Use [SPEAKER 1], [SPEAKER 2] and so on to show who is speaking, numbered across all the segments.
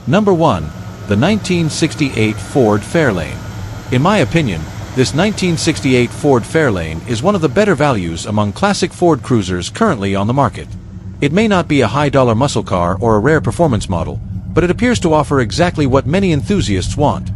[SPEAKER 1] Number 1. The 1968 Ford Fairlane. In my opinion, this 1968 Ford Fairlane is one of the better values among classic Ford cruisers currently on the market. It may not be a high-dollar muscle car or a rare performance model, but it appears to offer exactly what many enthusiasts want: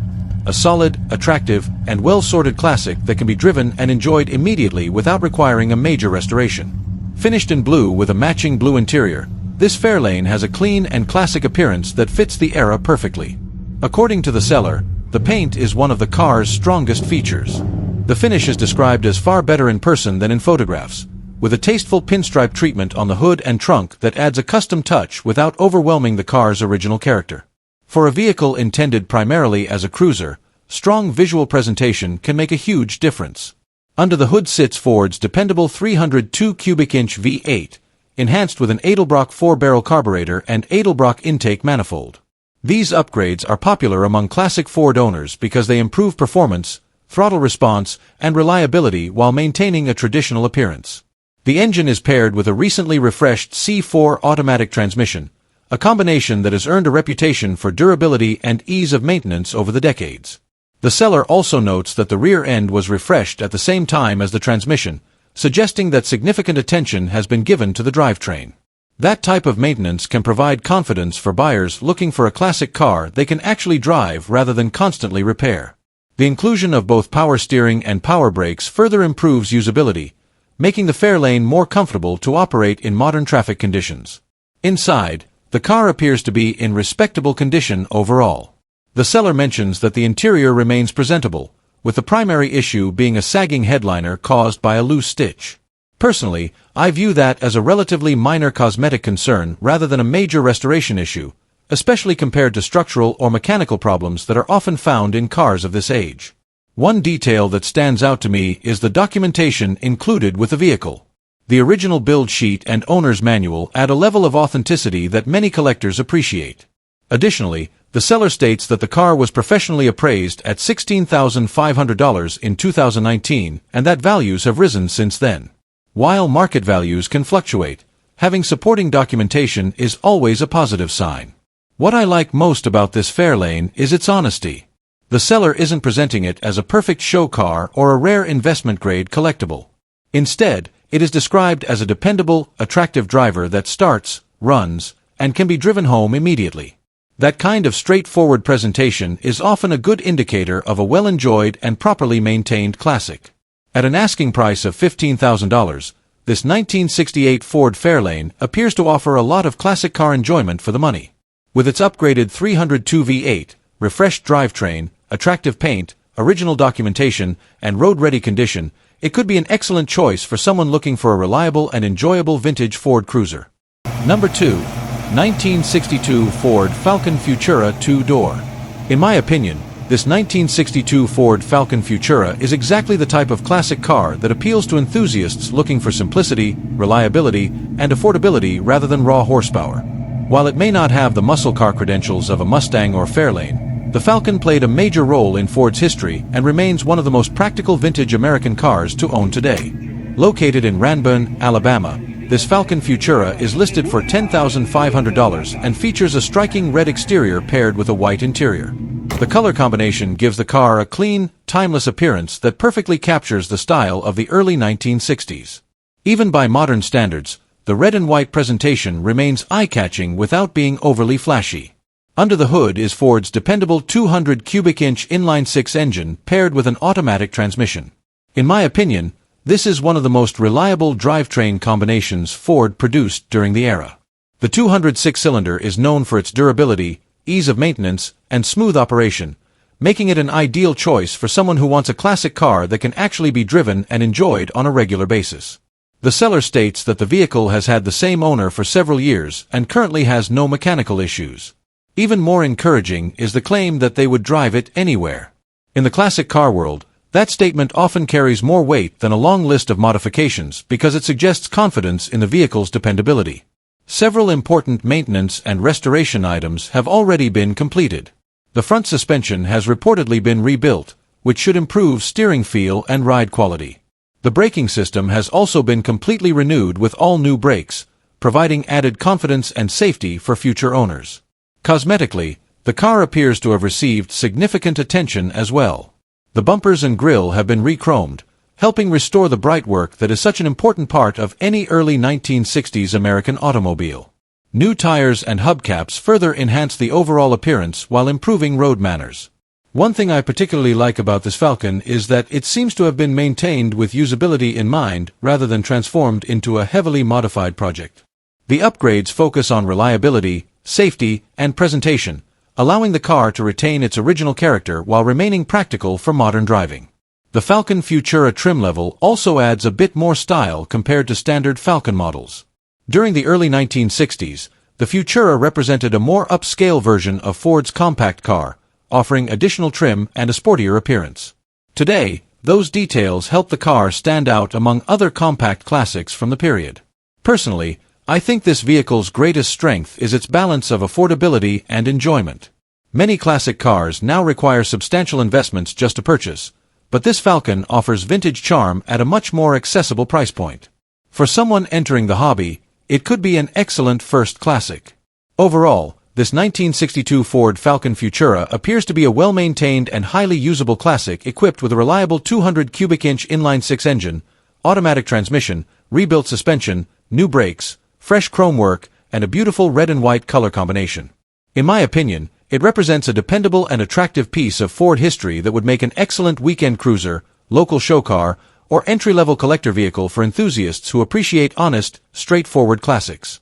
[SPEAKER 1] a solid, attractive, and well-sorted classic that can be driven and enjoyed immediately without requiring a major restoration. Finished in blue with a matching blue interior, this Fairlane has a clean and classic appearance that fits the era perfectly. According to the seller, the paint is one of the car's strongest features. The finish is described as far better in person than in photographs, with a tasteful pinstripe treatment on the hood and trunk that adds a custom touch without overwhelming the car's original character. For a vehicle intended primarily as a cruiser, strong visual presentation can make a huge difference. Under the hood sits Ford's dependable 302 cubic inch V8, enhanced with an Edelbrock 4-barrel carburetor and Edelbrock intake manifold. These upgrades are popular among classic Ford owners because they improve performance, throttle response, and reliability while maintaining a traditional appearance. The engine is paired with a recently refreshed C4 automatic transmission, a combination that has earned a reputation for durability and ease of maintenance over the decades. The seller also notes that the rear end was refreshed at the same time as the transmission, suggesting that significant attention has been given to the drivetrain. That type of maintenance can provide confidence for buyers looking for a classic car they can actually drive rather than constantly repair. The inclusion of both power steering and power brakes further improves usability, making the Fairlane more comfortable to operate in modern traffic conditions. Inside, the car appears to be in respectable condition overall. The seller mentions that the interior remains presentable, with the primary issue being a sagging headliner caused by a loose stitch. Personally, I view that as a relatively minor cosmetic concern rather than a major restoration issue, especially compared to structural or mechanical problems that are often found in cars of this age. One detail that stands out to me is the documentation included with the vehicle. The original build sheet and owner's manual add a level of authenticity that many collectors appreciate. Additionally, the seller states that the car was professionally appraised at $16,500 in 2019 and that values have risen since then. While market values can fluctuate, having supporting documentation is always a positive sign. What I like most about this Fairlane is its honesty. The seller isn't presenting it as a perfect show car or a rare investment-grade collectible. Instead, it is described as a dependable, attractive driver that starts, runs, and can be driven home immediately. That kind of straightforward presentation is often a good indicator of a well-enjoyed and properly maintained classic. At an asking price of $15,000, this 1968 Ford Fairlane appears to offer a lot of classic car enjoyment for the money. With its upgraded 302 V8, refreshed drivetrain, attractive paint, original documentation, and road-ready condition, it could be an excellent choice for someone looking for a reliable and enjoyable vintage Ford cruiser. Number 2. 1962 Ford Falcon Futura 2-door. In my opinion, this 1962 Ford Falcon Futura is exactly the type of classic car that appeals to enthusiasts looking for simplicity, reliability, and affordability rather than raw horsepower. While it may not have the muscle car credentials of a Mustang or Fairlane, the Falcon played a major role in Ford's history and remains one of the most practical vintage American cars to own today. Located in Ranburne, Alabama, this Falcon Futura is listed for $10,500 and features a striking red exterior paired with a white interior. The color combination gives the car a clean, timeless appearance that perfectly captures the style of the early 1960s. Even by modern standards, the red and white presentation remains eye-catching without being overly flashy. Under the hood is Ford's dependable 200 cubic inch inline-six engine paired with an automatic transmission. In my opinion, this is one of the most reliable drivetrain combinations Ford produced during the era. The 206-cylinder is known for its durability, ease of maintenance, and smooth operation, making it an ideal choice for someone who wants a classic car that can actually be driven and enjoyed on a regular basis. The seller states that the vehicle has had the same owner for several years and currently has no mechanical issues. Even more encouraging is the claim that they would drive it anywhere. In the classic car world, that statement often carries more weight than a long list of modifications because it suggests confidence in the vehicle's dependability. Several important maintenance and restoration items have already been completed. The front suspension has reportedly been rebuilt, which should improve steering feel and ride quality. The braking system has also been completely renewed with all new brakes, providing added confidence and safety for future owners. Cosmetically, The car appears to have received significant attention as well. The bumpers and grille have been re-chromed, helping restore the bright work that is such an important part of any early 1960s American automobile. New tires and hubcaps further enhance the overall appearance while improving road manners. One thing I particularly like about this Falcon is that it seems to have been maintained with usability in mind rather than transformed into a heavily modified project. The upgrades focus on reliability, safety, and presentation, allowing the car to retain its original character while remaining practical for modern driving. The Falcon Futura trim level also adds a bit more style compared to standard Falcon models. During the early 1960s, the Futura represented a more upscale version of Ford's compact car, offering additional trim and a sportier appearance. Today, those details help the car stand out among other compact classics from the period. Personally, I think this vehicle's greatest strength is its balance of affordability and enjoyment. Many classic cars now require substantial investments just to purchase, but this Falcon offers vintage charm at a much more accessible price point. For someone entering the hobby, it could be an excellent first classic. Overall, this 1962 Ford Falcon Futura appears to be a well-maintained and highly usable classic equipped with a reliable 200 cubic inch inline-six engine, automatic transmission, rebuilt suspension, new brakes, fresh chrome work, and a beautiful red and white color combination. In my opinion, it represents a dependable and attractive piece of Ford history that would make an excellent weekend cruiser, local show car, or entry-level collector vehicle for enthusiasts who appreciate honest, straightforward classics.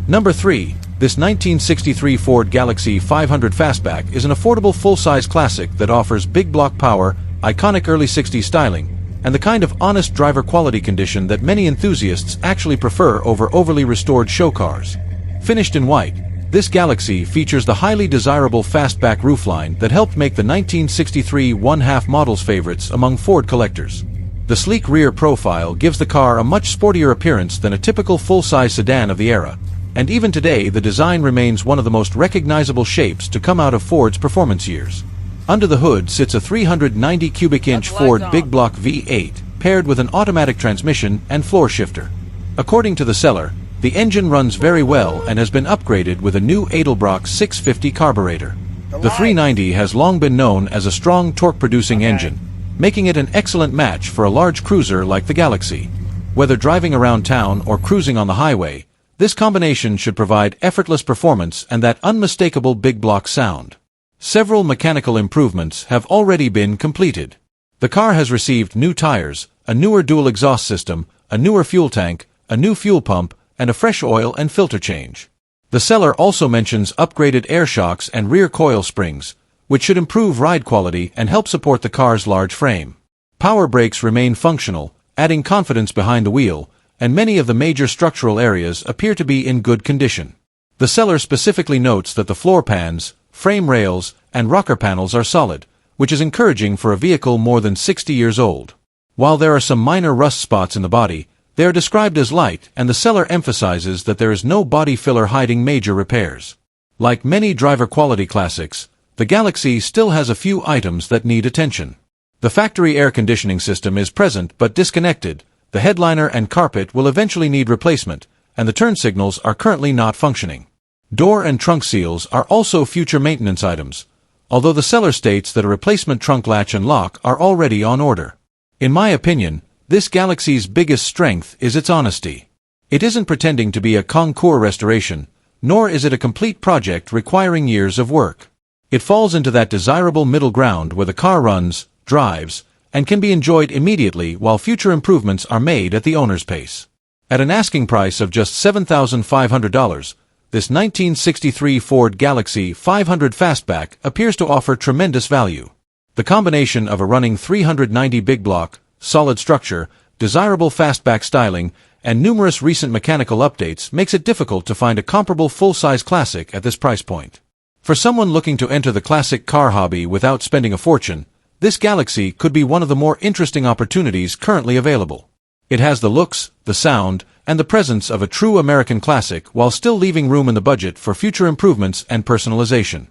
[SPEAKER 1] Number 3. This 1963 Ford Galaxie 500 Fastback is an affordable full-size classic that offers big block power, iconic early 60s styling, and the kind of honest driver quality condition that many enthusiasts actually prefer over overly restored show cars. Finished in white, this Galaxie features the highly desirable fastback roofline that helped make the 1963 one-half models favorites among Ford collectors. The sleek rear profile gives the car a much sportier appearance than a typical full-size sedan of the era, and even today the design remains one of the most recognizable shapes to come out of Ford's performance years. Under the hood sits a 390 cubic inch Ford Big Block V8, paired with an automatic transmission and floor shifter. According to the seller, the engine runs very well and has been upgraded with a new Edelbrock 650 carburetor. The 390 has long been known as a strong torque-producing engine, making it an excellent match for a large cruiser like the Galaxie. Whether driving around town or cruising on the highway, this combination should provide effortless performance and that unmistakable big block sound. Several mechanical improvements have already been completed. The car has received new tires, a newer dual exhaust system, a newer fuel tank, a new fuel pump, and a fresh oil and filter change. The seller also mentions upgraded air shocks and rear coil springs, which should improve ride quality and help support the car's large frame. Power brakes remain functional, adding confidence behind the wheel, and many of the major structural areas appear to be in good condition. The seller specifically notes that the floor pans, frame rails, and rocker panels are solid, which is encouraging for a vehicle more than 60 years old. While there are some minor rust spots in the body, they are described as light, and the seller emphasizes that there is no body filler hiding major repairs. Like many driver quality classics, the Galaxie still has a few items that need attention. The factory air conditioning system is present but disconnected, the headliner and carpet will eventually need replacement, and the turn signals are currently not functioning. Door and trunk seals are also future maintenance items, although the seller states that a replacement trunk latch and lock are already on order. In my opinion, this Galaxie's biggest strength is its honesty. It isn't pretending to be a concours restoration, nor is it a complete project requiring years of work. It falls into that desirable middle ground where the car runs, drives, and can be enjoyed immediately while future improvements are made at the owner's pace. At an asking price of just $7,500, this 1963 Ford Galaxie 500 Fastback appears to offer tremendous value. The combination of a running 390 big block, solid structure, desirable fastback styling, and numerous recent mechanical updates makes it difficult to find a comparable full-size classic at this price point. For someone looking to enter the classic car hobby without spending a fortune, this Galaxie could be one of the more interesting opportunities currently available. It has the looks, the sound, and the presence of a true American classic while still leaving room in the budget for future improvements and personalization.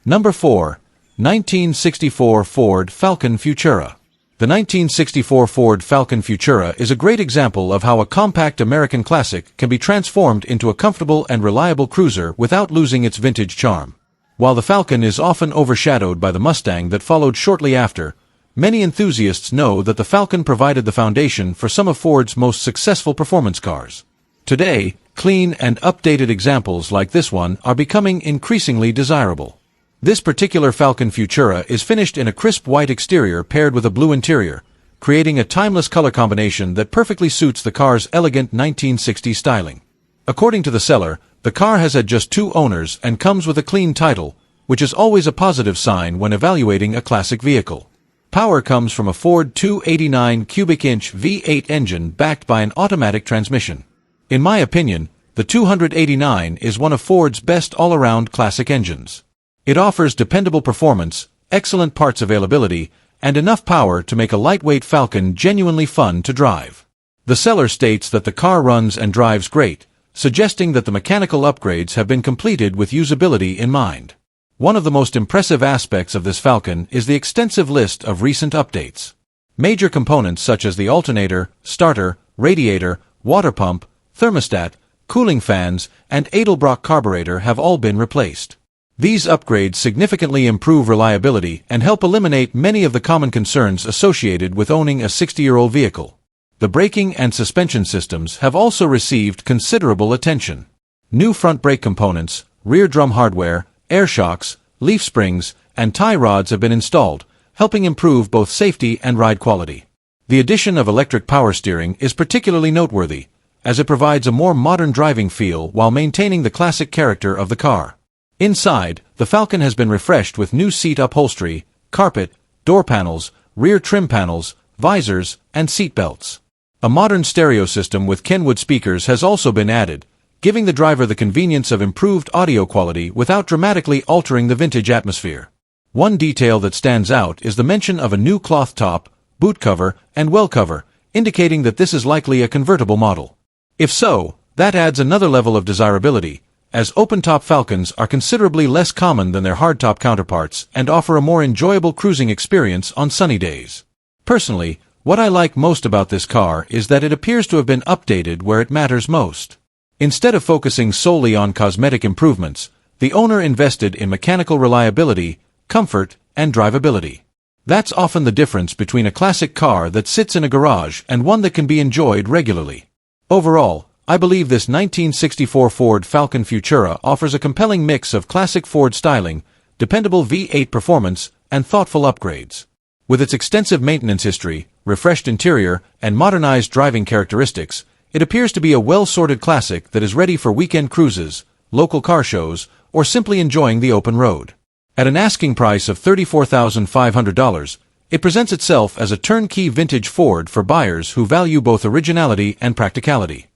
[SPEAKER 1] Number 4. 1964 Ford Falcon Futura. The 1964 Ford Falcon Futura is a great example of how a compact American classic can be transformed into a comfortable and reliable cruiser without losing its vintage charm. While the Falcon is often overshadowed by the Mustang that followed shortly after, many enthusiasts know that the Falcon provided the foundation for some of Ford's most successful performance cars. Today, clean and updated examples like this one are becoming increasingly desirable. This particular Falcon Futura is finished in a crisp white exterior paired with a blue interior, creating a timeless color combination that perfectly suits the car's elegant 1960s styling. According to the seller, the car has had just 2 owners and comes with a clean title, which is always a positive sign when evaluating a classic vehicle. Power comes from a Ford 289 cubic-inch V8 engine backed by an automatic transmission. In my opinion, the 289 is one of Ford's best all-around classic engines. It offers dependable performance, excellent parts availability, and enough power to make a lightweight Falcon genuinely fun to drive. The seller states that the car runs and drives great, suggesting that the mechanical upgrades have been completed with usability in mind. One of the most impressive aspects of this Falcon is the extensive list of recent updates. Major components such as the alternator, starter, radiator, water pump, thermostat, cooling fans, and Edelbrock carburetor have all been replaced. These upgrades significantly improve reliability and help eliminate many of the common concerns associated with owning a 60-year-old vehicle. The braking and suspension systems have also received considerable attention. New front brake components, rear drum hardware, air shocks, leaf springs, and tie rods have been installed, helping improve both safety and ride quality. The addition of electric power steering is particularly noteworthy, as it provides a more modern driving feel while maintaining the classic character of the car. Inside, the Falcon has been refreshed with new seat upholstery, carpet, door panels, rear trim panels, visors, and seat belts. A modern stereo system with Kenwood speakers has also been added, giving the driver the convenience of improved audio quality without dramatically altering the vintage atmosphere. One detail that stands out is the mention of a new cloth top, boot cover, and well cover, indicating that this is likely a convertible model. If so, that adds another level of desirability, as open-top Falcons are considerably less common than their hardtop counterparts and offer a more enjoyable cruising experience on sunny days. Personally, what I like most about this car is that it appears to have been updated where it matters most. Instead of focusing solely on cosmetic improvements, the owner invested in mechanical reliability, comfort, and drivability. That's often the difference between a classic car that sits in a garage and one that can be enjoyed regularly. Overall, I believe this 1964 Ford Falcon Futura offers a compelling mix of classic Ford styling, dependable V8 performance, and thoughtful upgrades. With its extensive maintenance history, refreshed interior, and modernized driving characteristics, it appears to be a well-sorted classic that is ready for weekend cruises, local car shows, or simply enjoying the open road. At an asking price of $34,500, it presents itself as a turnkey vintage Ford for buyers who value both originality and practicality.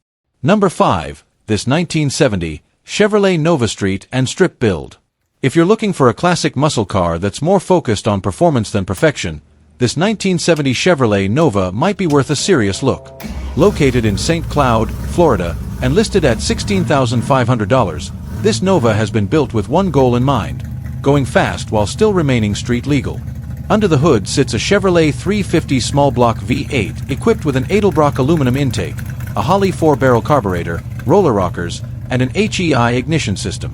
[SPEAKER 1] Number 5. This 1970 Chevrolet Nova Street and Strip build. If you're looking for a classic muscle car that's more focused on performance than perfection, this 1970 Chevrolet Nova might be worth a serious look. Located in St. Cloud, Florida, and listed at $16,500, this Nova has been built with one goal in mind: going fast while still remaining street legal. Under the hood sits a Chevrolet 350 small block V8 equipped with an Edelbrock aluminum intake, a Holley 4-barrel carburetor, roller rockers, and an HEI ignition system.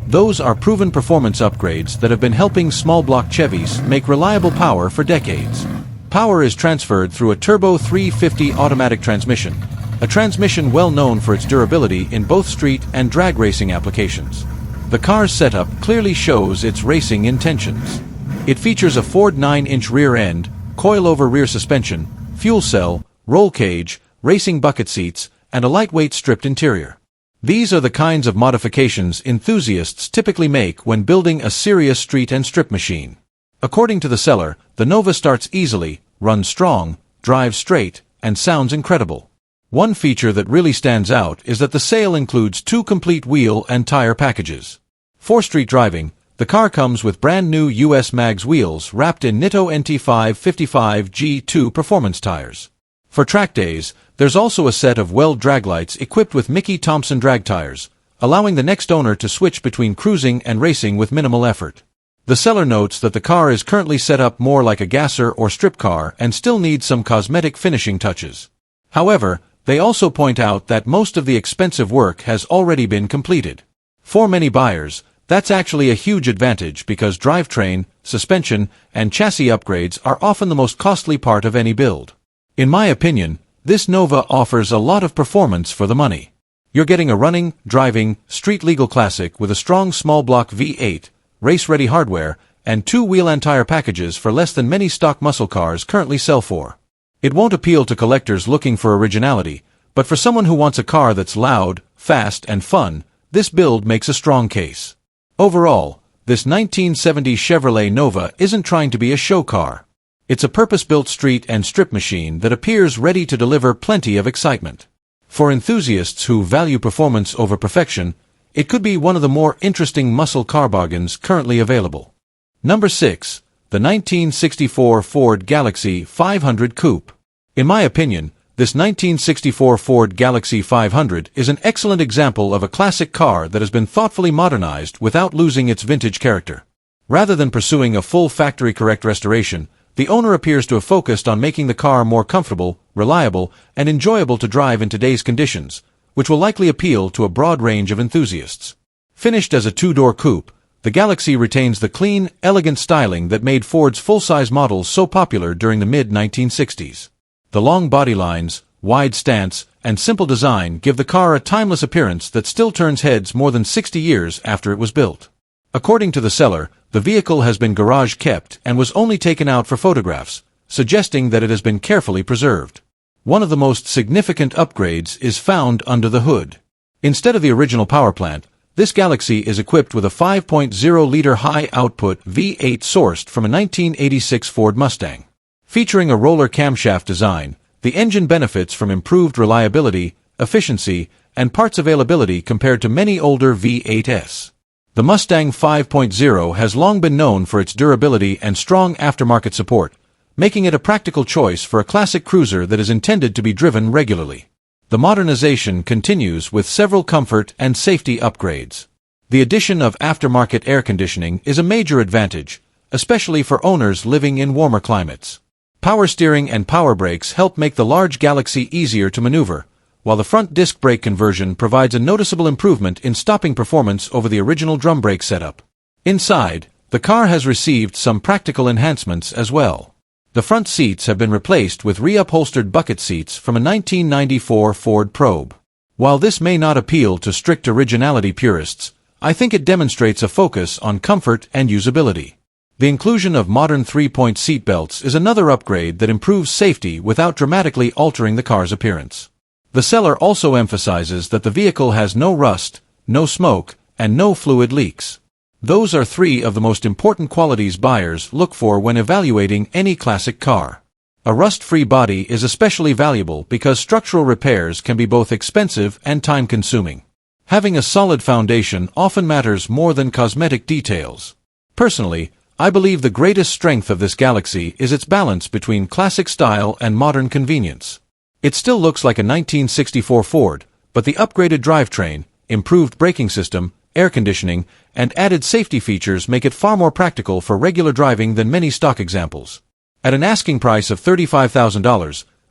[SPEAKER 1] Those are proven performance upgrades that have been helping small block Chevys make reliable power for decades. Power is transferred through a turbo 350 automatic transmission, a transmission well known for its durability in both street and drag racing applications. The car's setup clearly shows its racing intentions. It features a Ford 9-inch rear end, coilover rear suspension, fuel cell, roll cage, racing bucket seats, and a lightweight stripped interior. These are the kinds of modifications enthusiasts typically make when building a serious street and strip machine. According to the seller, the Nova starts easily, runs strong, drives straight, and sounds incredible. One feature that really stands out is that the sale includes 2 complete wheel and tire packages. For street driving, the car comes with brand new US Mags wheels wrapped in Nitto NT555 G2 performance tires. For track days, there's also a set of Weld drag lights equipped with Mickey Thompson drag tires, allowing the next owner to switch between cruising and racing with minimal effort. The seller notes that the car is currently set up more like a gasser or strip car and still needs some cosmetic finishing touches. However, they also point out that most of the expensive work has already been completed. For many buyers, That's actually a huge advantage because drivetrain, suspension, and chassis upgrades are often the most costly part of any build. In my opinion, this Nova offers a lot of performance for the money. You're getting a running, driving, street-legal classic with a strong small-block V8, race-ready hardware, and two-wheel and tire packages for less than many stock muscle cars currently sell for. It won't appeal to collectors looking for originality, but for someone who wants a car that's loud, fast, and fun, this build makes a strong case. Overall, this 1970 Chevrolet Nova isn't trying to be a show car. It's a purpose-built street and strip machine that appears ready to deliver plenty of excitement. For enthusiasts who value performance over perfection, it could be one of the more interesting muscle car bargains currently available. Number 6. The 1964 Ford Galaxie 500 Coupe. In my opinion, this 1964 Ford Galaxie 500 is an excellent example of a classic car that has been thoughtfully modernized without losing its vintage character. Rather than pursuing a full factory-correct restoration, the owner appears to have focused on making the car more comfortable, reliable, and enjoyable to drive in today's conditions, which will likely appeal to a broad range of enthusiasts. Finished as a two-door coupe, the Galaxie retains the clean, elegant styling that made Ford's full-size models so popular during the mid-1960s. The long body lines, wide stance, and simple design give the car a timeless appearance that still turns heads more than 60 years after it was built. According to the seller, the vehicle has been garage-kept and was only taken out for photographs, suggesting that it has been carefully preserved. One of the most significant upgrades is found under the hood. Instead of the original power plant, this Galaxie is equipped with a 5.0-liter high-output V8 sourced from a 1986 Ford Mustang. Featuring a roller camshaft design, the engine benefits from improved reliability, efficiency, and parts availability compared to many older V8s. The Mustang 5.0 has long been known for its durability and strong aftermarket support, making it a practical choice for a classic cruiser that is intended to be driven regularly. The modernization continues with several comfort and safety upgrades. The addition of aftermarket air conditioning is a major advantage, especially for owners living in warmer climates. Power steering and power brakes help make the large Galaxie easier to maneuver, while the front disc brake conversion provides a noticeable improvement in stopping performance over the original drum brake setup. Inside, the car has received some practical enhancements as well. The front seats have been replaced with reupholstered bucket seats from a 1994 Ford Probe. While this may not appeal to strict originality purists, I think it demonstrates a focus on comfort and usability. The inclusion of modern three-point seat belts is another upgrade that improves safety without dramatically altering the car's appearance. The seller also emphasizes that the vehicle has no rust, no smoke, and no fluid leaks. Those are three of the most important qualities buyers look for when evaluating any classic car. A rust-free body is especially valuable because structural repairs can be both expensive and time-consuming. Having a solid foundation often matters more than cosmetic details. Personally, I believe the greatest strength of this Galaxie is its balance between classic style and modern convenience. It still looks like a 1964 Ford, but the upgraded drivetrain, improved braking system, air conditioning, and added safety features make it far more practical for regular driving than many stock examples. At an asking price of $35,000,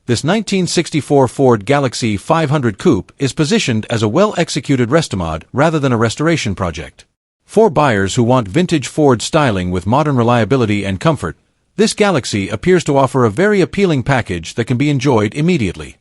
[SPEAKER 1] this 1964 Ford Galaxie 500 Coupe is positioned as a well-executed restomod rather than a restoration project. For buyers who want vintage Ford styling with modern reliability and comfort, this Galaxie appears to offer a very appealing package that can be enjoyed immediately.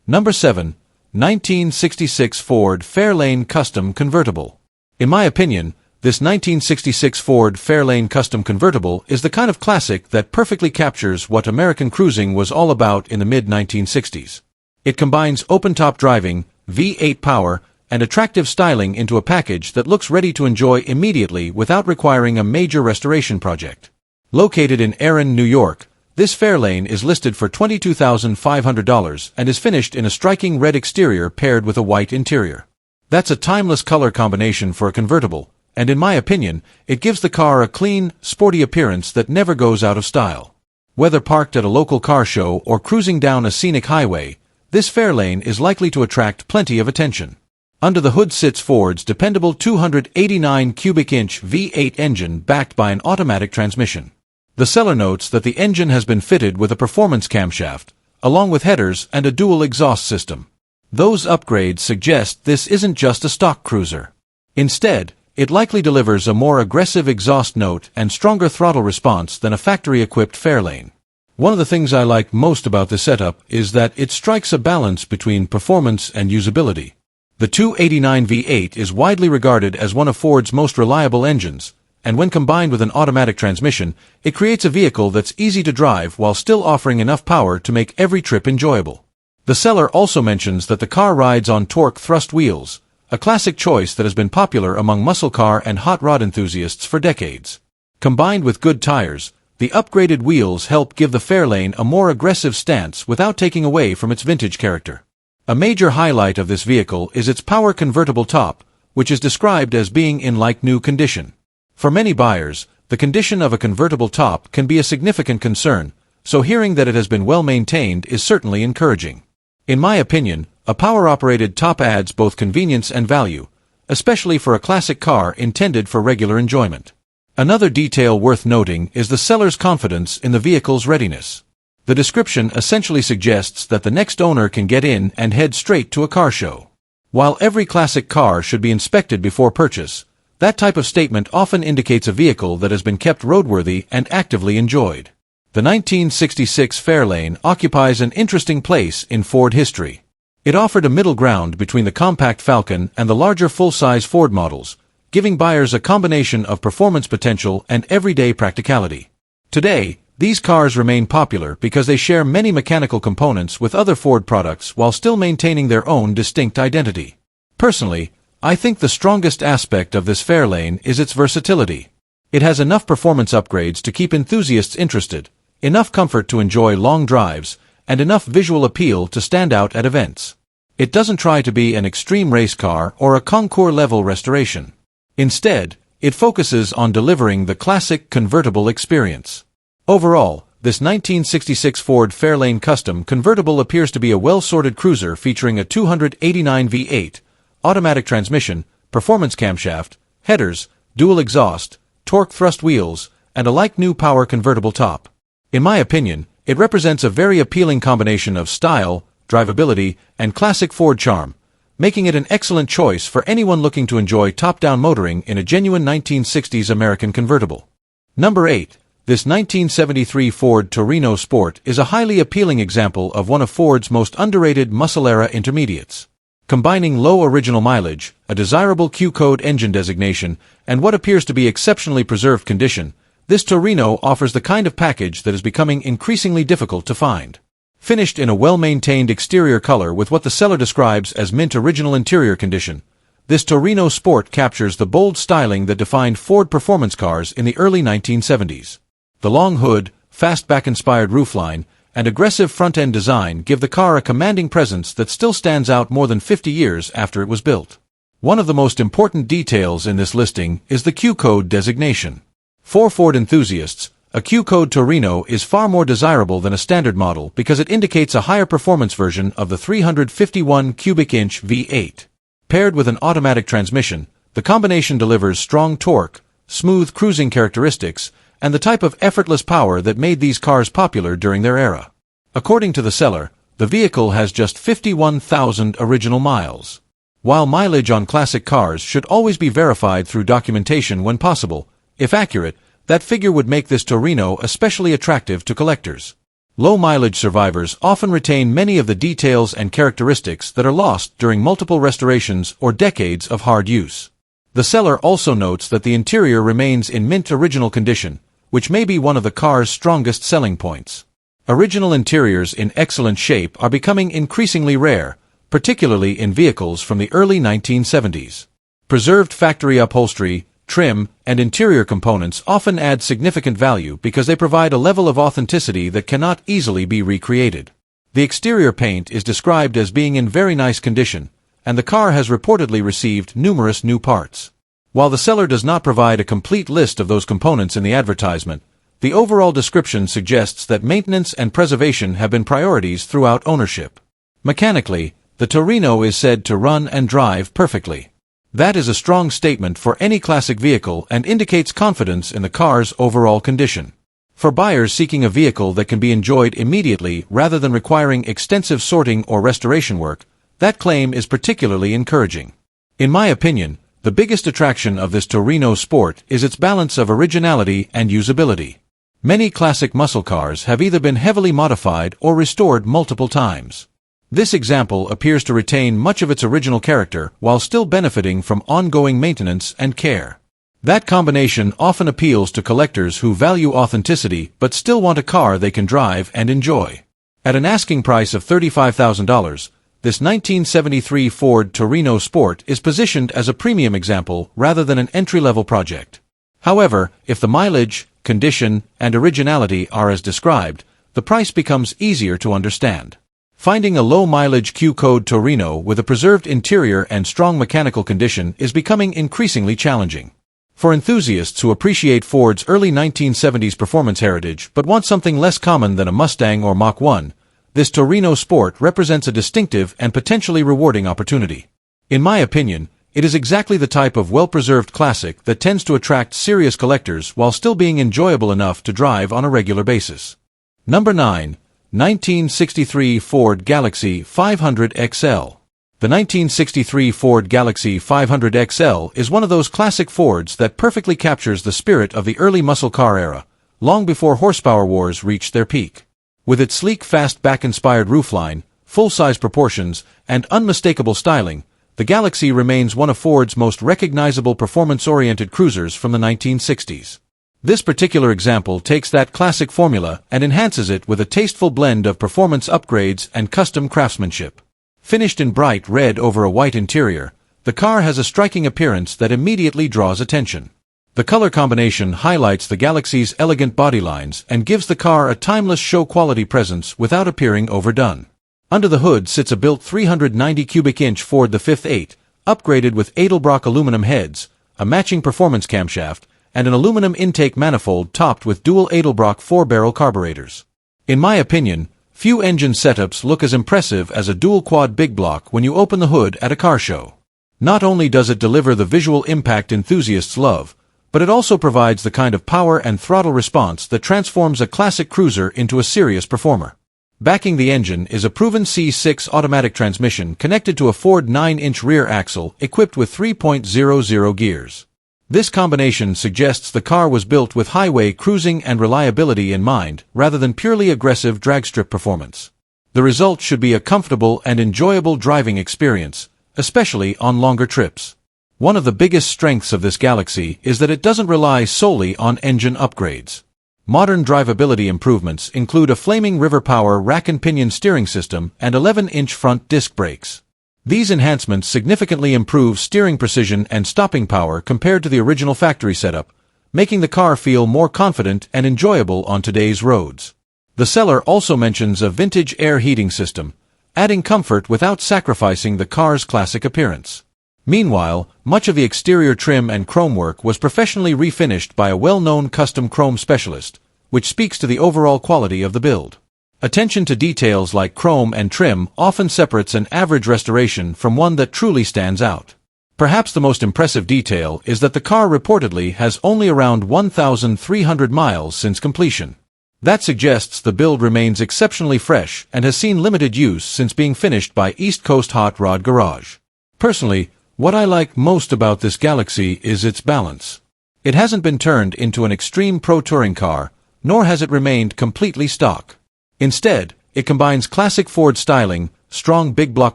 [SPEAKER 1] Number 7. 1966 Ford Fairlane Custom Convertible. In my opinion, this 1966 Ford Fairlane Custom Convertible is the kind of classic that perfectly captures what American cruising was all about in the mid-1960s. It combines open-top driving, V8 power, and attractive styling into a package that looks ready to enjoy immediately without requiring a major restoration project. Located in Erin, New York, this Fairlane is listed for $22,500 and is finished in a striking red exterior paired with a white interior. That's a timeless color combination for a convertible, and in my opinion, it gives the car a clean, sporty appearance that never goes out of style. Whether parked at a local car show or cruising down a scenic highway, this Fairlane is likely to attract plenty of attention. Under the hood sits Ford's dependable 289 cubic inch V8 engine backed by an automatic transmission. The seller notes that the engine has been fitted with a performance camshaft, along with headers and a dual exhaust system. Those upgrades suggest this isn't just a stock cruiser. Instead, It likely delivers a more aggressive exhaust note and stronger throttle response than a factory-equipped fairlane. One of the things I like most about this setup is that it strikes a balance between performance and usability. The 289 V8 is widely regarded as one of Ford's most reliable engines, and when combined with an automatic transmission, it creates a vehicle that's easy to drive while still offering enough power to make every trip enjoyable. The seller also mentions that the car rides on torque thrust wheels, a classic choice that has been popular among muscle car and hot rod enthusiasts for decades. Combined with good tires, the upgraded wheels help give the fairlane a more aggressive stance without taking away from its vintage character. A major highlight of this vehicle is its power convertible top, which is described as being in like-new condition. For many buyers, the condition of a convertible top can be a significant concern, so hearing that it has been well maintained is certainly encouraging. In my opinion, a power-operated top adds both convenience and value, especially for a classic car intended for regular enjoyment. Another detail worth noting is the seller's confidence in the vehicle's readiness. The description essentially suggests that the next owner can get in and head straight to a car show. While every classic car should be inspected before purchase, that type of statement often indicates a vehicle that has been kept roadworthy and actively enjoyed. The 1966 Fairlane occupies an interesting place in Ford history. It offered a middle ground between the compact Falcon and the larger full-size Ford models, giving buyers a combination of performance potential and everyday practicality. Today, these cars remain popular because they share many mechanical components with other Ford products while still maintaining their own distinct identity. Personally, I think the strongest aspect of this Fairlane is its versatility. It has enough performance upgrades to keep enthusiasts interested, enough comfort to enjoy long drives, and enough visual appeal to stand out at events. It doesn't try to be an extreme race car or a concours-level restoration. Instead, it focuses on delivering the classic convertible experience. Overall, this 1966 Ford Fairlane Custom convertible appears to be a well-sorted cruiser featuring a 289 V8, automatic transmission, performance camshaft, headers, dual exhaust, torque thrust wheels, and a like-new power convertible top. In my opinion, it represents a very appealing combination of style, drivability, and classic Ford charm, making it an excellent choice for anyone looking to enjoy top-down motoring in a genuine 1960s American convertible. Number 8. This 1973 Ford Torino Sport is a highly appealing example of one of Ford's most underrated muscle-era intermediates. Combining low original mileage, a desirable Q-code engine designation, and what appears to be exceptionally preserved condition, this Torino offers the kind of package that is becoming increasingly difficult to find. Finished in a well-maintained exterior color with what the seller describes as mint original interior condition, this Torino Sport captures the bold styling that defined Ford performance cars in the early 1970s. The long hood, fastback-inspired roofline, and aggressive front-end design give the car a commanding presence that still stands out more than 50 years after it was built. One of the most important details in this listing is the Q-code designation. For Ford enthusiasts, a Q-code Torino is far more desirable than a standard model because it indicates a higher performance version of the 351 cubic inch V8. Paired with an automatic transmission, the combination delivers strong torque, smooth cruising characteristics, and the type of effortless power that made these cars popular during their era. According to the seller, the vehicle has just 51,000 original miles. While mileage on classic cars should always be verified through documentation when possible, if accurate, that figure would make this Torino especially attractive to collectors. Low-mileage survivors often retain many of the details and characteristics that are lost during multiple restorations or decades of hard use. The seller also notes that the interior remains in mint original condition, which may be one of the car's strongest selling points. Original interiors in excellent shape are becoming increasingly rare, particularly in vehicles from the early 1970s. Preserved factory upholstery, trim, and interior components often add significant value because they provide a level of authenticity that cannot easily be recreated. The exterior paint is described as being in very nice condition, and the car has reportedly received numerous new parts. While the seller does not provide a complete list of those components in the advertisement, the overall description suggests that maintenance and preservation have been priorities throughout ownership. Mechanically, the Torino is said to run and drive perfectly. That is a strong statement for any classic vehicle and indicates confidence in the car's overall condition. For buyers seeking a vehicle that can be enjoyed immediately rather than requiring extensive sorting or restoration work, that claim is particularly encouraging. In my opinion, The biggest attraction of this Torino Sport is its balance of originality and usability. Many classic muscle cars have either been heavily modified or restored multiple times. This example appears to retain much of its original character while still benefiting from ongoing maintenance and care. That combination often appeals to collectors who value authenticity but still want a car they can drive and enjoy. At an asking price of $35,000, this 1973 Ford Torino Sport is positioned as a premium example rather than an entry-level project. However, if the mileage, condition, and originality are as described, the price becomes easier to understand. Finding a low-mileage Q-code Torino with a preserved interior and strong mechanical condition is becoming increasingly challenging. For enthusiasts who appreciate Ford's early 1970s performance heritage but want something less common than a Mustang or Mach 1, this Torino Sport represents a distinctive and potentially rewarding opportunity. In my opinion, it is exactly the type of well-preserved classic that tends to attract serious collectors while still being enjoyable enough to drive on a regular basis. Number 9. 1963 Ford Galaxie 500 XL. The 1963 Ford Galaxie 500 XL is one of those classic Fords that perfectly captures the spirit of the early muscle car era, long before horsepower wars reached their peak. With its sleek fastback-inspired roofline, full-size proportions, and unmistakable styling, the Galaxie remains one of Ford's most recognizable performance-oriented cruisers from the 1960s. This particular example takes that classic formula and enhances it with a tasteful blend of performance upgrades and custom craftsmanship. Finished in bright red over a white interior, the car has a striking appearance that immediately draws attention. The color combination highlights the Galaxie's elegant bodylines and gives the car a timeless show-quality presence without appearing overdone. Under the hood sits a built 390 cubic inch Ford V8, upgraded with Edelbrock aluminum heads, a matching performance camshaft, and an aluminum intake manifold topped with dual Edelbrock 4-barrel carburetors. In my opinion, few engine setups look as impressive as a dual-quad big block when you open the hood at a car show. Not only does it deliver the visual impact enthusiasts love, but it also provides the kind of power and throttle response that transforms a classic cruiser into a serious performer. Backing the engine is a proven C6 automatic transmission connected to a Ford 9-inch rear axle equipped with 3.00 gears. This combination suggests the car was built with highway cruising and reliability in mind, rather than purely aggressive dragstrip performance. The result should be a comfortable and enjoyable driving experience, especially on longer trips. One of the biggest strengths of this Galaxie is that it doesn't rely solely on engine upgrades. Modern drivability improvements include a flaming River Power rack and pinion steering system and 11-inch front disc brakes. These enhancements significantly improve steering precision and stopping power compared to the original factory setup, making the car feel more confident and enjoyable on today's roads. The seller also mentions a vintage air heating system, adding comfort without sacrificing the car's classic appearance. Meanwhile, much of the exterior trim and chrome work was professionally refinished by a well-known custom chrome specialist, which speaks to the overall quality of the build. Attention to details like chrome and trim often separates an average restoration from one that truly stands out. Perhaps the most impressive detail is that the car reportedly has only around 1,300 miles since completion. That suggests the build remains exceptionally fresh and has seen limited use since being finished by East Coast Hot Rod Garage. Personally, what I like most about this Galaxie is its balance. It hasn't been turned into an extreme pro touring car, nor has it remained completely stock. Instead, it combines classic Ford styling, strong big block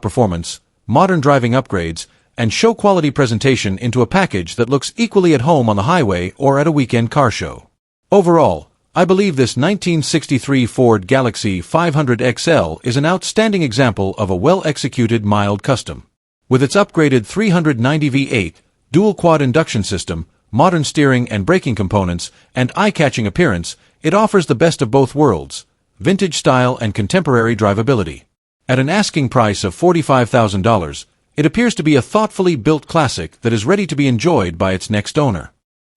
[SPEAKER 1] performance, modern driving upgrades, and show-quality presentation into a package that looks equally at home on the highway or at a weekend car show. Overall, I believe this 1963 Ford Galaxie 500 XL is an outstanding example of a well-executed mild custom. With its upgraded 390 V8, dual-quad induction system, modern steering and braking components, and eye-catching appearance, it offers the best of both worlds, vintage style and contemporary drivability. At an asking price of $45,000, it appears to be a thoughtfully built classic that is ready to be enjoyed by its next owner.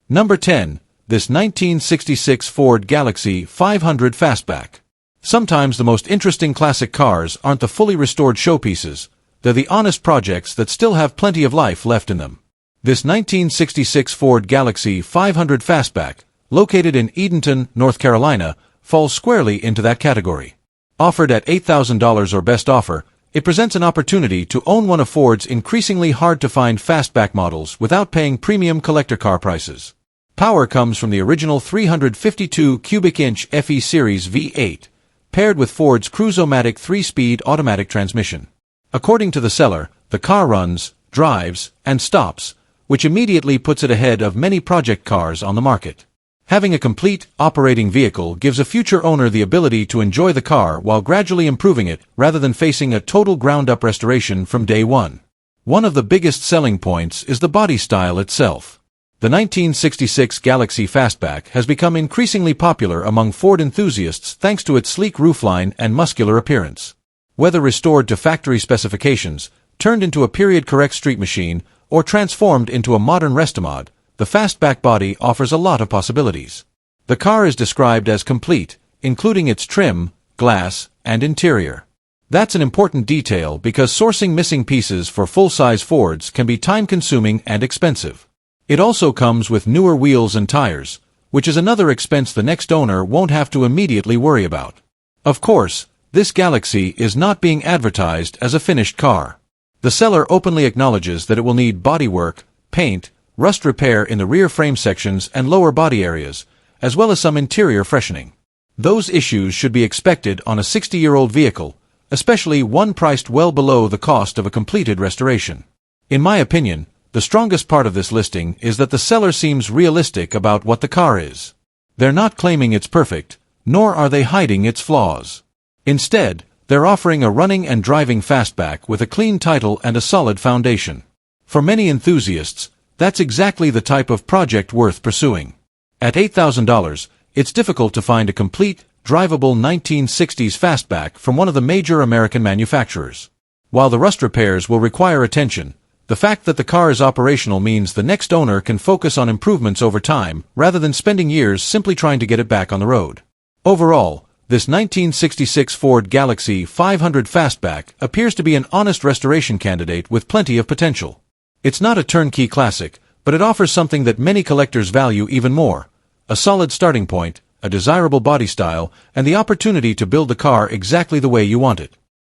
[SPEAKER 1] Number 10. This 1966 Ford Galaxie 500 Fastback. Sometimes the most interesting classic cars aren't the fully restored showpieces, they're the honest projects that still have plenty of life left in them. This 1966 Ford Galaxie 500 Fastback, located in Edenton, North Carolina, falls squarely into that category. Offered at $8,000 or best offer, It presents an opportunity to own one of Ford's increasingly hard-to-find fastback models without paying premium collector car prices. Power comes from the original 352 cubic inch FE Series V8, paired with Ford's Cruise-O-Matic 3-speed automatic transmission. According to the seller, the car runs, drives, and stops, which immediately puts it ahead of many project cars on the market. Having a complete, operating vehicle gives a future owner the ability to enjoy the car while gradually improving it rather than facing a total ground-up restoration from day one. One of the biggest selling points is the body style itself. The 1966 Galaxie Fastback has become increasingly popular among Ford enthusiasts thanks to its sleek roofline and muscular appearance. Whether restored to factory specifications, turned into a period-correct street machine, or transformed into a modern restomod, the fastback body offers a lot of possibilities. The car is described as complete, including its trim, glass, and interior. That's an important detail because sourcing missing pieces for full-size Fords can be time-consuming and expensive. It also comes with newer wheels and tires, which is another expense the next owner won't have to immediately worry about. Of course, this Galaxie is not being advertised as a finished car. The seller openly acknowledges that it will need bodywork, paint, rust repair in the rear frame sections and lower body areas, as well as some interior freshening. Those issues should be expected on a 60-year-old vehicle, especially one priced well below the cost of a completed restoration. In my opinion, the strongest part of this listing is that the seller seems realistic about what the car is. They're not claiming it's perfect, nor are they hiding its flaws. Instead, they're offering a running and driving fastback with a clean title and a solid foundation. For many enthusiasts, that's exactly the type of project worth pursuing. At $8,000, it's difficult to find a complete, drivable 1960s fastback from one of the major American manufacturers. While the rust repairs will require attention, the fact that the car is operational means the next owner can focus on improvements over time rather than spending years simply trying to get it back on the road. Overall, this 1966 Ford Galaxie 500 Fastback appears to be an honest restoration candidate with plenty of potential. It's not a turnkey classic, but it offers something that many collectors value even more: a solid starting point, a desirable body style, and the opportunity to build the car exactly the way you want it.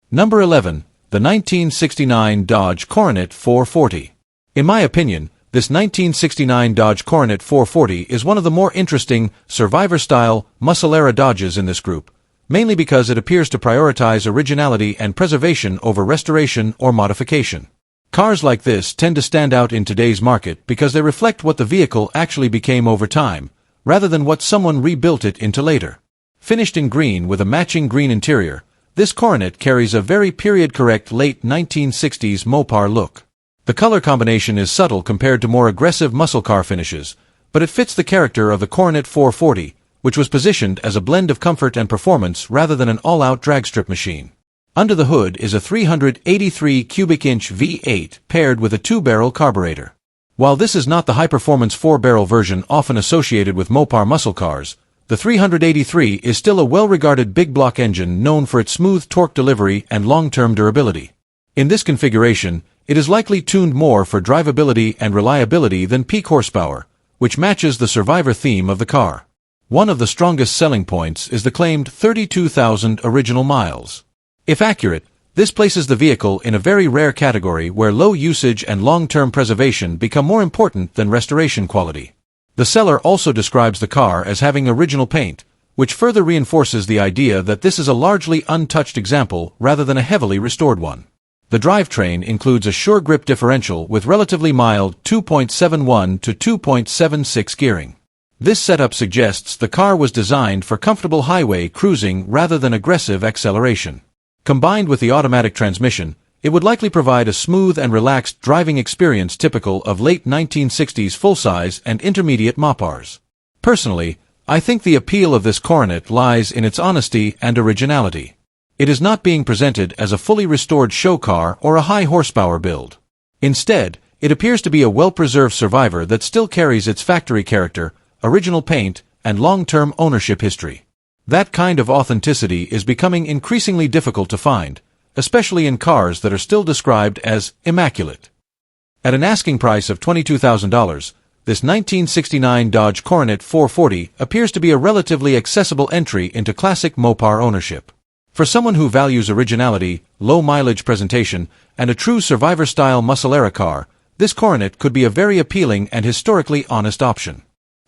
[SPEAKER 1] Number 11. The 1969 Dodge Coronet 440. In my opinion, this 1969 Dodge Coronet 440 is one of the more interesting, survivor-style, muscle-era Dodges in this group, mainly because it appears to prioritize originality and preservation over restoration or modification. Cars like this tend to stand out in today's market because they reflect what the vehicle actually became over time, rather than what someone rebuilt it into later. Finished in green with a matching green interior, this Coronet carries a very period-correct late 1960s Mopar look. The color combination is subtle compared to more aggressive muscle car finishes, but it fits the character of the Coronet 440, which was positioned as a blend of comfort and performance rather than an all-out dragstrip machine. Under the hood is a 383 cubic inch V8 paired with a 2-barrel carburetor. While this is not the high-performance 4-barrel version often associated with Mopar muscle cars, the 383 is still a well-regarded big-block engine known for its smooth torque delivery and long-term durability. In this configuration, it is likely tuned more for drivability and reliability than peak horsepower, which matches the survivor theme of the car. One of the strongest selling points is the claimed 32,000 original miles. If accurate, this places the vehicle in a very rare category where low usage and long-term preservation become more important than restoration quality. The seller also describes the car as having original paint, which further reinforces the idea that this is a largely untouched example rather than a heavily restored one. The drivetrain includes a sure grip differential with relatively mild 2.71 to 2.76 gearing. This setup suggests the car was designed for comfortable highway cruising rather than aggressive acceleration. Combined with the automatic transmission, it would likely provide a smooth and relaxed driving experience typical of late 1960s full-size and intermediate Mopars. Personally, I think the appeal of this Coronet lies in its honesty and originality. It is not being presented as a fully restored show car or a high-horsepower build. Instead, it appears to be a well-preserved survivor that still carries its factory character, original paint, and long-term ownership history. That kind of authenticity is becoming increasingly difficult to find, especially in cars that are still described as immaculate. At an asking price of $22,000, this 1969 Dodge Coronet 440 appears to be a relatively accessible entry into classic Mopar ownership. For someone who values originality, low-mileage presentation, and a true survivor-style muscle-era car, this coronet could be a very appealing and historically honest option.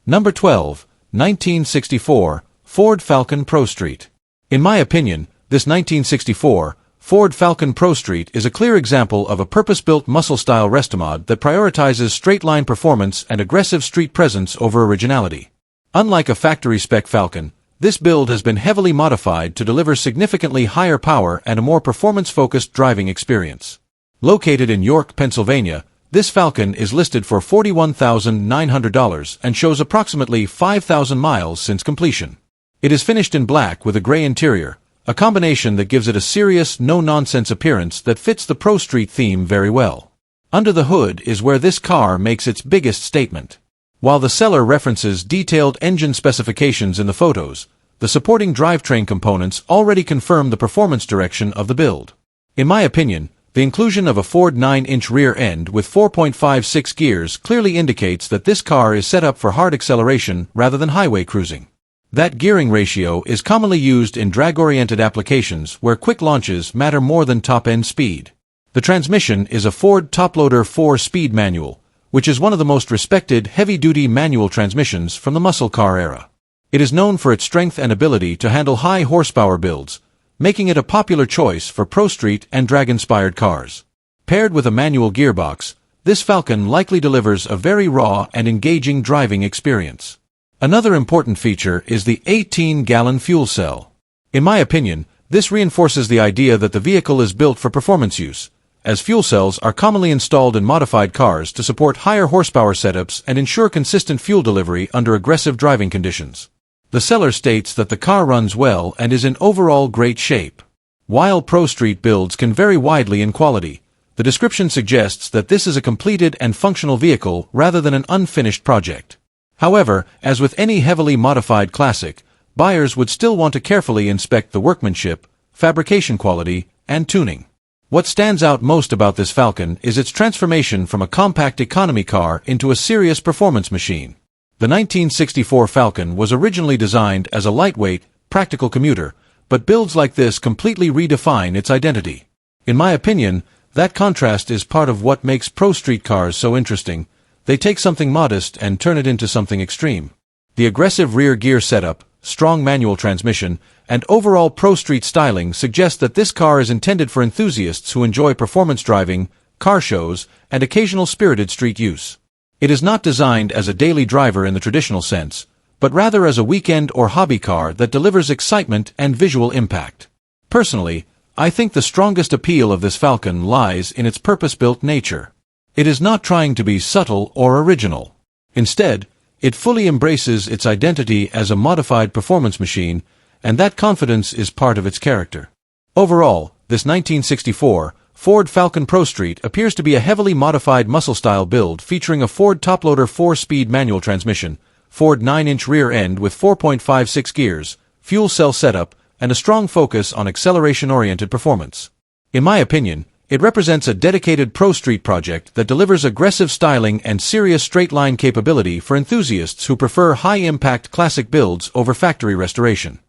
[SPEAKER 1] Number 12. 1964 Ford Falcon Pro Street. In my opinion, this 1964 Ford Falcon Pro Street is a clear example of a purpose-built muscle-style restomod that prioritizes straight-line performance and aggressive street presence over originality. Unlike a factory-spec Falcon, this build has been heavily modified to deliver significantly higher power and a more performance-focused driving experience. Located in York, Pennsylvania, this Falcon is listed for $41,900 and shows approximately 5,000 miles since completion. It is finished in black with a gray interior, a combination that gives it a serious, no-nonsense appearance that fits the Pro Street theme very well. Under the hood is where this car makes its biggest statement. While the seller references detailed engine specifications in the photos, the supporting drivetrain components already confirm the performance direction of the build. In my opinion, the inclusion of a Ford 9-inch rear end with 4.56 gears clearly indicates that this car is set up for hard acceleration rather than highway cruising. That gearing ratio is commonly used in drag-oriented applications where quick launches matter more than top-end speed. The transmission is a Ford Toploader 4-speed manual, which is one of the most respected heavy-duty manual transmissions from the muscle car era. It is known for its strength and ability to handle high horsepower builds, making it a popular choice for Pro Street and drag-inspired cars. Paired with a manual gearbox, this Falcon likely delivers a very raw and engaging driving experience. Another important feature is the 18-gallon fuel cell. In my opinion, this reinforces the idea that the vehicle is built for performance use, as fuel cells are commonly installed in modified cars to support higher horsepower setups and ensure consistent fuel delivery under aggressive driving conditions. The seller states that the car runs well and is in overall great shape. While Pro Street builds can vary widely in quality, the description suggests that this is a completed and functional vehicle rather than an unfinished project. However, as with any heavily modified classic, buyers would still want to carefully inspect the workmanship, fabrication quality, and tuning. What stands out most about this Falcon is its transformation from a compact economy car into a serious performance machine. The 1964 Falcon was originally designed as a lightweight, practical commuter, but builds like this completely redefine its identity. In my opinion, that contrast is part of what makes Pro Street cars so interesting. They take something modest and turn it into something extreme. The aggressive rear gear setup, strong manual transmission, and overall Pro Street styling suggest that this car is intended for enthusiasts who enjoy performance driving, car shows, and occasional spirited street use. It is not designed as a daily driver in the traditional sense, but rather as a weekend or hobby car that delivers excitement and visual impact. Personally, I think the strongest appeal of this Falcon lies in its purpose-built nature. It is not trying to be subtle or original. Instead, it fully embraces its identity as a modified performance machine, and that confidence is part of its character. Overall, this 1964 Ford Falcon Pro Street appears to be a heavily modified muscle-style build featuring a Ford Toploader 4-speed manual transmission, Ford 9-inch rear end with 4.56 gears, fuel cell setup, and a strong focus on acceleration-oriented performance. In my opinion, it represents a dedicated Pro Street project that delivers aggressive styling and serious straight-line capability for enthusiasts who prefer high-impact classic builds over factory restoration.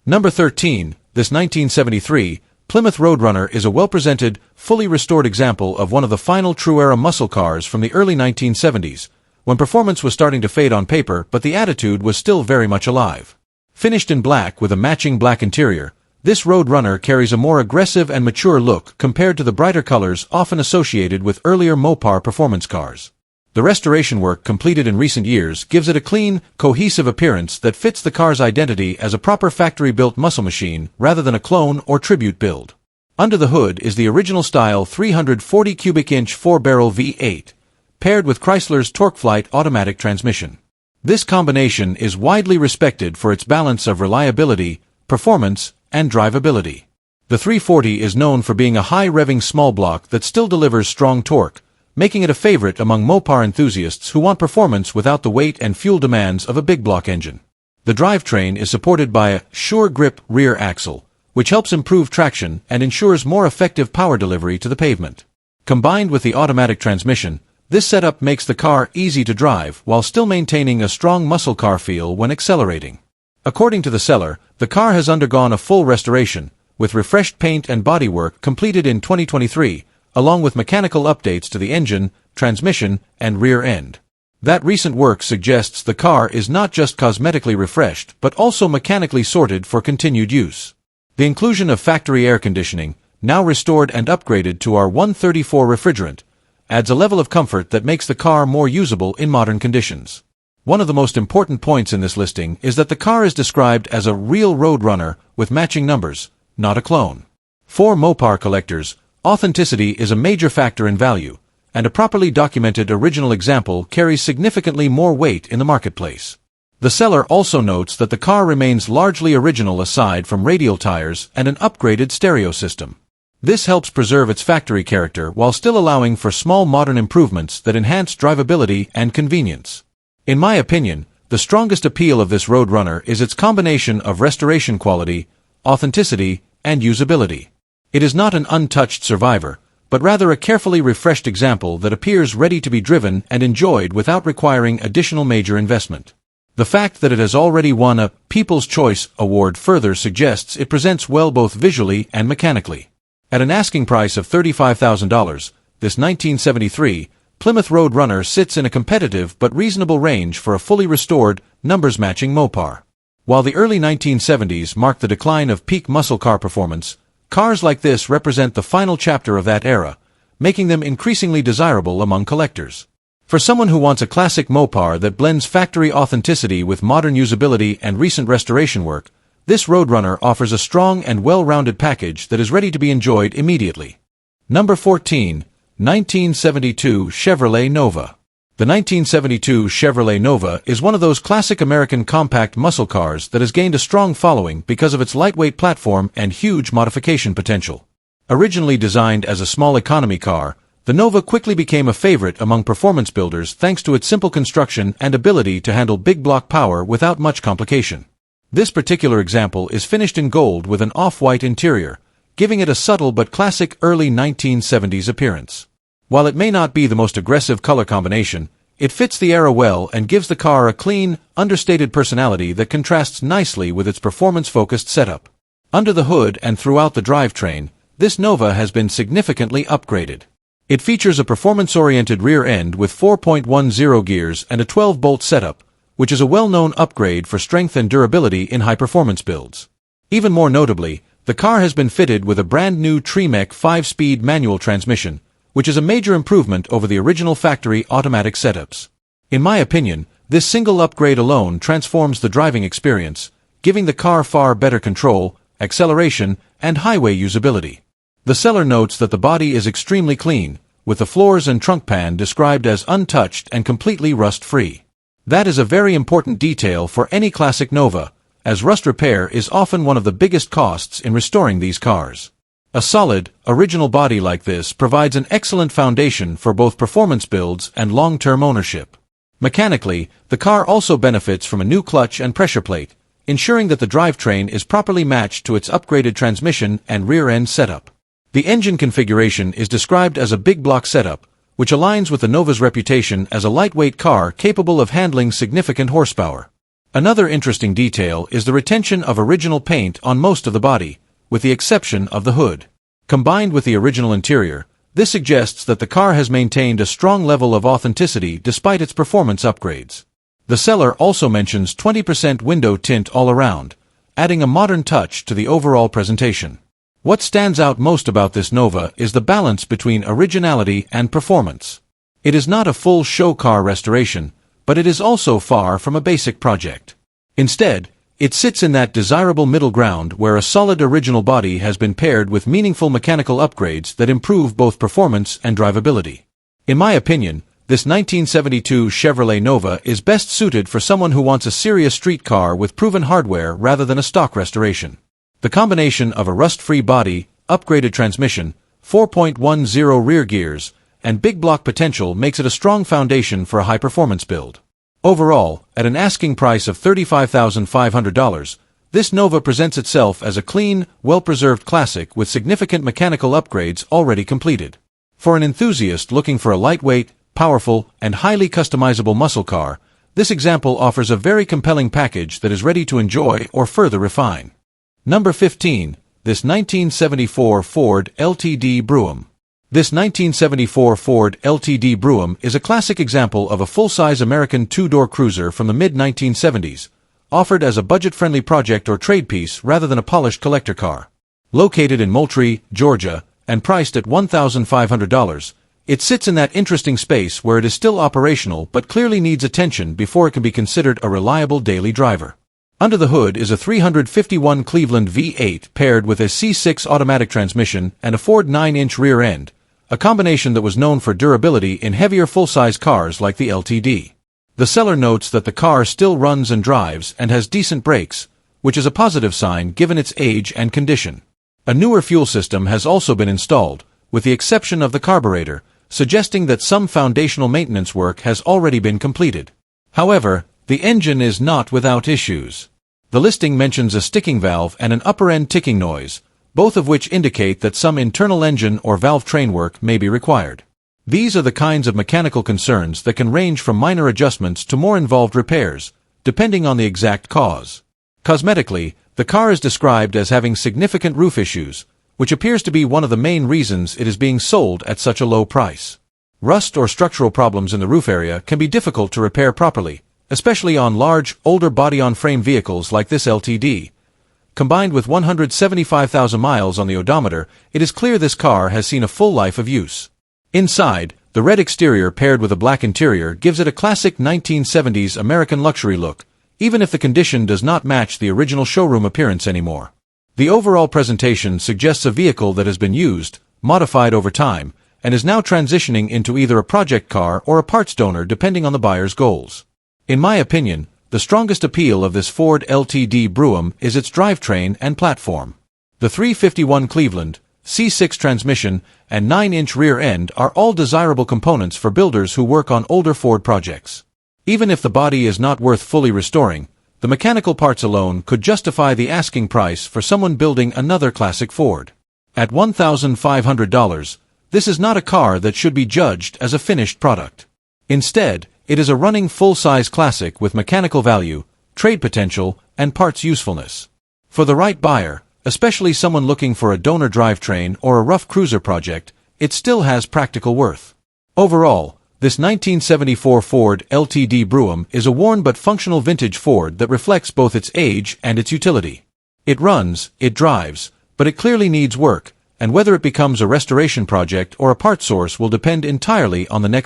[SPEAKER 1] Number 13. This 1973 Plymouth Roadrunner is a well-presented, fully restored example of one of the final true-era muscle cars from the early 1970s, when performance was starting to fade on paper but the attitude was still very much alive. Finished in black with a matching black interior, this Roadrunner carries a more aggressive and mature look compared to the brighter colors often associated with earlier Mopar performance cars. The restoration work completed in recent years gives it a clean, cohesive appearance that fits the car's identity as a proper factory-built muscle machine rather than a clone or tribute build. Under the hood is the original-style 340 cubic inch 4-barrel V8, paired with Chrysler's TorqueFlite automatic transmission. This combination is widely respected for its balance of reliability, performance, and drivability. The 340 is known for being a high-revving small block that still delivers strong torque, making it a favorite among Mopar enthusiasts who want performance without the weight and fuel demands of a big block engine. The drivetrain is supported by a Sure Grip rear axle, which helps improve traction and ensures more effective power delivery to the pavement. Combined with the automatic transmission, this setup makes the car easy to drive while still maintaining a strong muscle car feel when accelerating. According to the seller, the car has undergone a full restoration, with refreshed paint and bodywork completed in 2023, along with mechanical updates to the engine, transmission, and rear end. That recent work suggests the car is not just cosmetically refreshed but also mechanically sorted for continued use. The inclusion of factory air conditioning, now restored and upgraded to our 134 refrigerant, adds a level of comfort that makes the car more usable in modern conditions. One of the most important points in this listing is that the car is described as a real roadrunner with matching numbers, not a clone. For Mopar collectors, authenticity is a major factor in value, and a properly documented original example carries significantly more weight in the marketplace. The seller also notes that the car remains largely original aside from radial tires and an upgraded stereo system. This helps preserve its factory character while still allowing for small modern improvements that enhance drivability and convenience. In my opinion, the strongest appeal of this roadrunner is its combination of restoration quality, authenticity, and usability. It is not an untouched survivor, but rather a carefully refreshed example that appears ready to be driven and enjoyed without requiring additional major investment. The fact that it has already won a People's Choice Award further suggests it presents well both visually and mechanically. At an asking price of $35,000, this 1973 Plymouth Roadrunner sits in a competitive but reasonable range for a fully restored, numbers-matching Mopar. While the early 1970s marked the decline of peak muscle car performance, cars like this represent the final chapter of that era, making them increasingly desirable among collectors. For someone who wants a classic Mopar that blends factory authenticity with modern usability and recent restoration work, this Roadrunner offers a strong and well-rounded package that is ready to be enjoyed immediately. Number 14. 1972 Chevrolet Nova. The 1972 Chevrolet Nova is one of those classic American compact muscle cars that has gained a strong following because of its lightweight platform and huge modification potential. Originally designed as a small economy car, the Nova quickly became a favorite among performance builders thanks to its simple construction and ability to handle big block power without much complication. This particular example is finished in gold with an off-white interior, giving it a subtle but classic early 1970s appearance. While it may not be the most aggressive color combination, it fits the era well and gives the car a clean, understated personality that contrasts nicely with its performance-focused setup. Under the hood and throughout the drivetrain, this Nova has been significantly upgraded. It features a performance-oriented rear end with 4.10 gears and a 12-bolt setup, which is a well-known upgrade for strength and durability in high-performance builds. Even more notably, the car has been fitted with a brand-new Tremec 5-speed manual transmission, which is a major improvement over the original factory automatic setups. In my opinion, this single upgrade alone transforms the driving experience, giving the car far better control, acceleration, and highway usability. The seller notes that the body is extremely clean, with the floors and trunk pan described as untouched and completely rust-free. That is a very important detail for any classic Nova, as rust repair is often one of the biggest costs in restoring these cars. A solid, original body like this provides an excellent foundation for both performance builds and long-term ownership. Mechanically, the car also benefits from a new clutch and pressure plate, ensuring that the drivetrain is properly matched to its upgraded transmission and rear-end setup. The engine configuration is described as a big block setup, which aligns with the Nova's reputation as a lightweight car capable of handling significant horsepower. Another interesting detail is the retention of original paint on most of the body, with the exception of the hood. Combined with the original interior, this suggests that the car has maintained a strong level of authenticity despite its performance upgrades. The seller also mentions 20% window tint all around, adding a modern touch to the overall presentation. What stands out most about this Nova is the balance between originality and performance. It is not a full show car restoration, but it is also far from a basic project. Instead, it sits in that desirable middle ground where a solid original body has been paired with meaningful mechanical upgrades that improve both performance and drivability. In my opinion, this 1972 Chevrolet Nova is best suited for someone who wants a serious street car with proven hardware rather than a stock restoration. The combination of a rust-free body, upgraded transmission, 4.10 rear gears, and big block potential makes it a strong foundation for a high-performance build. Overall, at an asking price of $35,500, this Nova presents itself as a clean, well-preserved classic with significant mechanical upgrades already completed. For an enthusiast looking for a lightweight, powerful, and highly customizable muscle car, this example offers a very compelling package that is ready to enjoy or further refine. Number 15. this 1974 Ford Ltd. Brougham. This 1974 Ford Ltd. Brougham is a classic example of a full-size American two-door cruiser from the mid-1970s, offered as a budget-friendly project or trade piece rather than a polished collector car. Located in Moultrie, Georgia, and priced at $1,500, it sits in that interesting space where it is still operational but clearly needs attention before it can be considered a reliable daily driver. Under the hood is a 351 Cleveland V8 paired with a C6 automatic transmission and a Ford 9-inch rear end, a combination that was known for durability in heavier full-size cars like the Ltd. The seller notes that the car still runs and drives and has decent brakes, which is a positive sign given its age and condition. A newer fuel system has also been installed, with the exception of the carburetor, suggesting that some foundational maintenance work has already been completed. However, the engine is not without issues. The listing mentions a sticking valve and an upper-end ticking noise, both of which indicate that some internal engine or valve train work may be required. These are the kinds of mechanical concerns that can range from minor adjustments to more involved repairs, depending on the exact cause. Cosmetically, the car is described as having significant roof issues, which appears to be one of the main reasons it is being sold at such a low price. Rust or structural problems in the roof area can be difficult to repair properly, especially on large, older body-on-frame vehicles like this Ltd. Combined with 175,000 miles on the odometer, it is clear this car has seen a full life of use. Inside, the red exterior paired with a black interior gives it a classic 1970s American luxury look, even if the condition does not match the original showroom appearance anymore. The overall presentation suggests a vehicle that has been used, modified over time, and is now transitioning into either a project car or a parts donor depending on the buyer's goals. In my opinion, the strongest appeal of this Ford Ltd. Brougham is its drivetrain and platform. The 351 Cleveland, C6 transmission, and 9-inch rear end are all desirable components for builders who work on older Ford projects. Even if the body is not worth fully restoring, the mechanical parts alone could justify the asking price for someone building another classic Ford. At $1,500, this is not a car that should be judged as a finished product. Instead, it is a running full-size classic with mechanical value, trade potential, and parts usefulness. For the right buyer, especially someone looking for a donor drivetrain or a rough cruiser project, it still has practical worth. Overall, this 1974 Ford Ltd. Brougham is a worn but functional vintage Ford that reflects both its age and its utility. It runs, it drives, but it clearly needs work, and whether it becomes a restoration project or a part source will depend entirely on the next